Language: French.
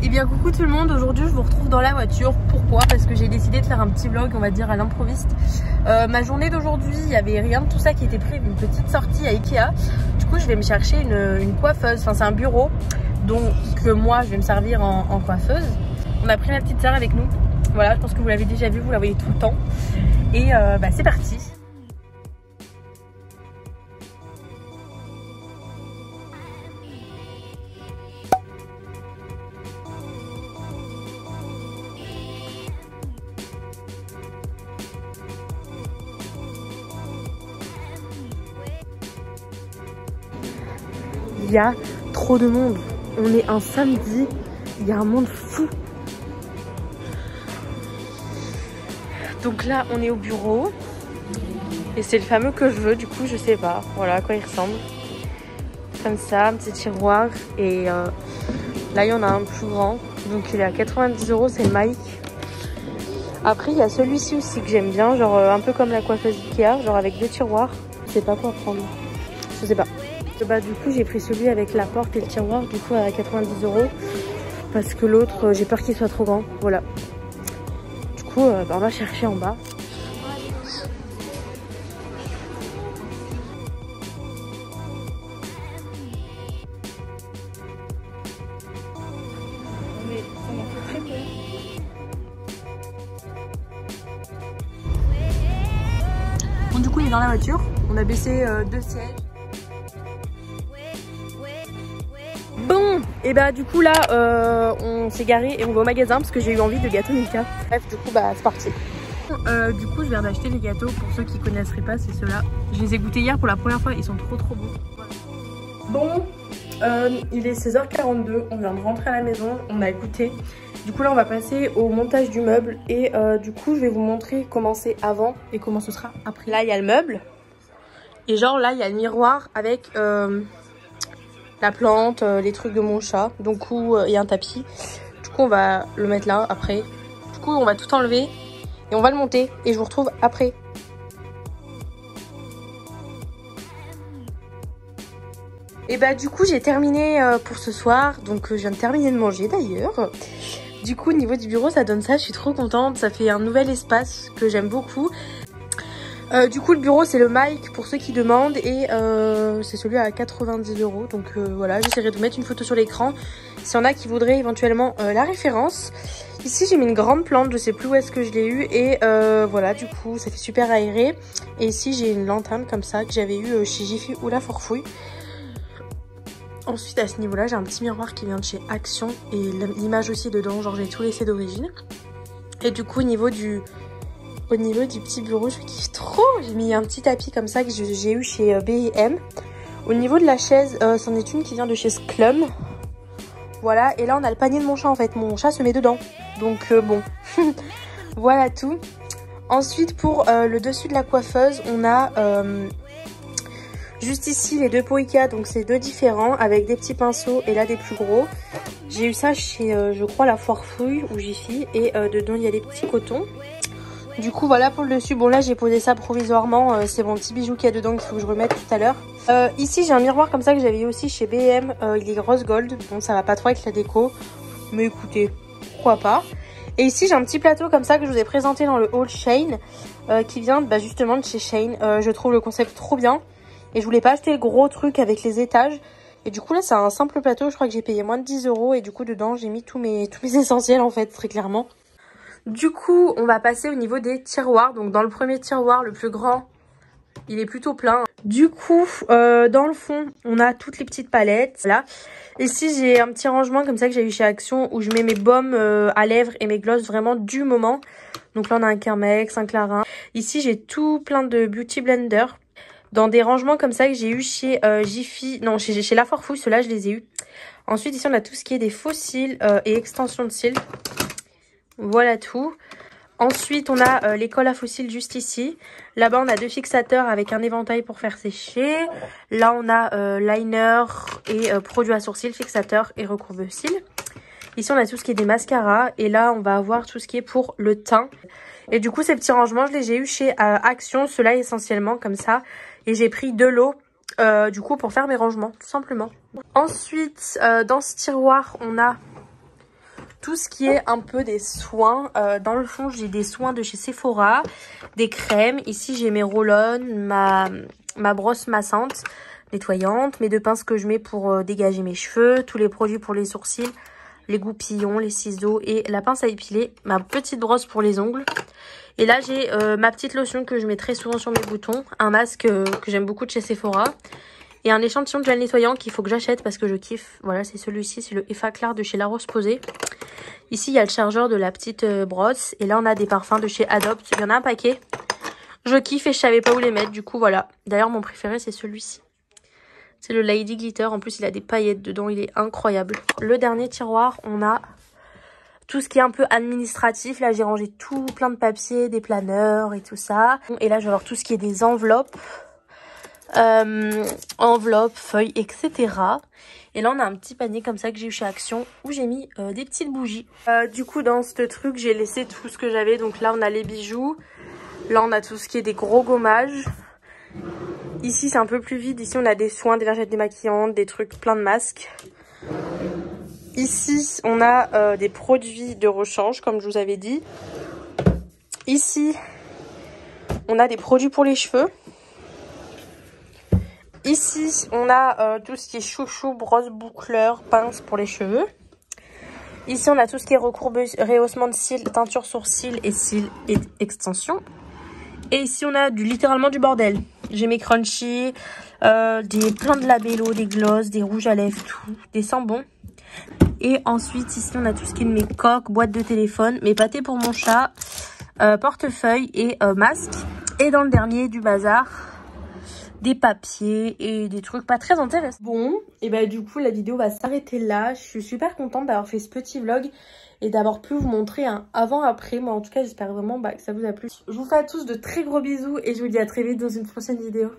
Et bien coucou tout le monde, aujourd'hui je vous retrouve dans la voiture. Pourquoi? Parce que j'ai décidé de faire un petit vlog, on va dire à l'improviste. Ma journée d'aujourd'hui, il n'y avait rien de tout ça qui était prévu, une petite sortie à Ikea. Du coup je vais me chercher une coiffeuse, enfin c'est un bureau donc moi je vais me servir en coiffeuse. On a pris ma petite sœur avec nous, voilà, je pense que vous l'avez déjà vu, vous la voyez tout le temps. Et c'est parti. Il y a trop de monde. On est un samedi. Il y a un monde fou. Donc là, on est au bureau. Et c'est le fameux que je veux. Du coup, je sais pas. Voilà à quoi il ressemble. Comme ça, un petit tiroir. Et là, il y en a un plus grand. Donc il est à 90 €. C'est Mike. Après, il y a celui-ci aussi que j'aime bien. Genre un peu comme la coiffeuse Ikea. Genre avec deux tiroirs. Je sais pas quoi prendre. Je sais pas. Du coup j'ai pris celui avec la porte et le tiroir, du coup à 90 € parce que l'autre j'ai peur qu'il soit trop grand. Voilà, du coup on va chercher en bas. Mais ça m'a fait très peur. Bon, du coup il est dans la voiture, on a baissé deux sièges. Bon, et du coup là on s'est garé et on va au magasin parce que j'ai eu envie de gâteau Milka. Bref, du coup c'est parti. Du coup je viens d'acheter les gâteaux, pour ceux qui connaisseraient pas c'est ceux-là. Je les ai goûtés hier pour la première fois, ils sont trop beaux. Bon, il est 16h42, on vient de rentrer à la maison, on a goûté. Du coup là on va passer au montage du meuble et du coup je vais vous montrer comment c'est avant et comment ce sera après. Là il y a le meuble et genre là il y a le miroir avec la plante, les trucs de mon chat, donc il y a un tapis. Du coup on va le mettre là après. Du coup on va tout enlever et on va le monter et je vous retrouve après. Et du coup j'ai terminé pour ce soir, donc je viens de terminer de manger d'ailleurs. Du coup au niveau du bureau ça donne ça, je suis trop contente, ça fait un nouvel espace que j'aime beaucoup. Du coup le bureau c'est le Mike pour ceux qui demandent et c'est celui à 90 €. Donc voilà, j'essaierai de vous mettre une photo sur l'écran s'il y en a qui voudraient éventuellement la référence. Ici j'ai mis une grande plante, je sais plus où est-ce que je l'ai eu et voilà, du coup ça fait super aéré. Et ici j'ai une lanterne comme ça que j'avais eu chez Jiffy ou la Forfouille. Ensuite à ce niveau là j'ai un petit miroir qui vient de chez Action et l'image aussi dedans, genre j'ai tout laissé d'origine. Et du coup au niveau du petit bureau, je kiffe trop. J'ai mis un petit tapis comme ça que j'ai eu chez B&M. Au niveau de la chaise, c'en est une qui vient de chez Sclum. Voilà, et là on a le panier de mon chat en fait. Mon chat se met dedans. Donc bon, voilà tout. Ensuite pour le dessus de la coiffeuse, on a juste ici les deux pots Ikea. Donc c'est deux différents avec des petits pinceaux et là des plus gros. J'ai eu ça chez, je crois, la Forfouille ou Jiffy. Et dedans il y a des petits cotons. Du coup voilà pour le dessus, bon là j'ai posé ça provisoirement, c'est mon petit bijou qu'il y a dedans qu'il faut que je remette tout à l'heure. Ici j'ai un miroir comme ça que j'avais eu aussi chez B&M, il est rose gold, bon ça va pas trop avec la déco, mais écoutez, pourquoi pas. Et ici j'ai un petit plateau comme ça que je vous ai présenté dans le haul Shein, qui vient justement de chez Shein. Je trouve le concept trop bien et je voulais pas acheter le gros truc avec les étages. Et du coup là c'est un simple plateau, je crois que j'ai payé moins de 10 € et du coup dedans j'ai mis tous mes essentiels en fait, très clairement. Du coup, on va passer au niveau des tiroirs. Donc dans le premier tiroir, le plus grand, il est plutôt plein. Du coup, dans le fond, on a toutes les petites palettes. Voilà. Ici, j'ai un petit rangement comme ça que j'ai eu chez Action où je mets mes baumes à lèvres et mes glosses vraiment du moment. Donc là, on a un Kermex, un Clarins. Ici, j'ai tout plein de Beauty Blender. Dans des rangements comme ça que j'ai eu chez Jiffy, non, chez La Forfouille, ceux-là, je les ai eu. Ensuite, ici, on a tout ce qui est des faux cils et extensions de cils. Voilà tout. Ensuite, on a les cols à fossiles juste ici. Là-bas, on a deux fixateurs avec un éventail pour faire sécher. Là, on a liner et produit à sourcils, fixateur et recourbe-cils. Ici, on a tout ce qui est des mascaras. Et là, on va avoir tout ce qui est pour le teint. Et du coup, ces petits rangements, je les ai eu chez Action. Ceux-là, essentiellement, comme ça. Et j'ai pris de l'eau, du coup, pour faire mes rangements, tout simplement. Ensuite, dans ce tiroir, on a tout ce qui est un peu des soins. Dans le fond, j'ai des soins de chez Sephora, des crèmes. Ici, j'ai mes roll-on, ma brosse massante, nettoyante, mes 2 pinces que je mets pour dégager mes cheveux, tous les produits pour les sourcils, les goupillons, les ciseaux et la pince à épiler, ma petite brosse pour les ongles. Et là, j'ai ma petite lotion que je mets très souvent sur mes boutons, un masque que j'aime beaucoup de chez Sephora. Et un échantillon de gel nettoyant qu'il faut que j'achète parce que je kiffe. Voilà, c'est celui-ci, c'est le Effaclar de chez La Roche-Posay. Ici, il y a le chargeur de la petite brosse. Et là, on a des parfums de chez Adopt. Il y en a un paquet. Je kiffe et je savais pas où les mettre. Du coup, voilà. D'ailleurs, mon préféré, c'est celui-ci. C'est le Lady Glitter. En plus, il a des paillettes dedans. Il est incroyable. Le dernier tiroir, on a tout ce qui est un peu administratif. Là, j'ai rangé tout plein de papiers, des planeurs et tout ça. Et là, je vais avoir tout ce qui est des enveloppes. Enveloppes, feuilles, etc. Et là on a un petit panier comme ça que j'ai eu chez Action où j'ai mis des petites bougies. Du coup dans ce truc j'ai laissé tout ce que j'avais. Donc là on a les bijoux, là on a tout ce qui est des gros gommages. Ici c'est un peu plus vide, ici on a des soins, des lingettes démaquillantes, des trucs, plein de masques. Ici on a des produits de rechange comme je vous avais dit. Ici on a des produits pour les cheveux. Ici, on a tout ce qui est chouchou, brosse, boucleur, pince pour les cheveux. Ici, on a tout ce qui est rehaussement de cils, teinture sourcils et cils et extension. Et ici, on a littéralement du bordel. J'ai mes crunchies, plein de labellos, des glosses, des rouges à lèvres, tout, des sambons. Et ensuite, ici, on a tout ce qui est de mes coques, boîtes de téléphone, mes pâtés pour mon chat, portefeuille et masque. Et dans le dernier, du bazar. Des papiers et des trucs pas très intéressants. Bon, et bah du coup la vidéo va s'arrêter là. Je suis super contente d'avoir fait ce petit vlog et d'avoir pu vous montrer un avant-après. Moi en tout cas j'espère vraiment que ça vous a plu. Je vous fais à tous de très gros bisous et je vous dis à très vite dans une prochaine vidéo.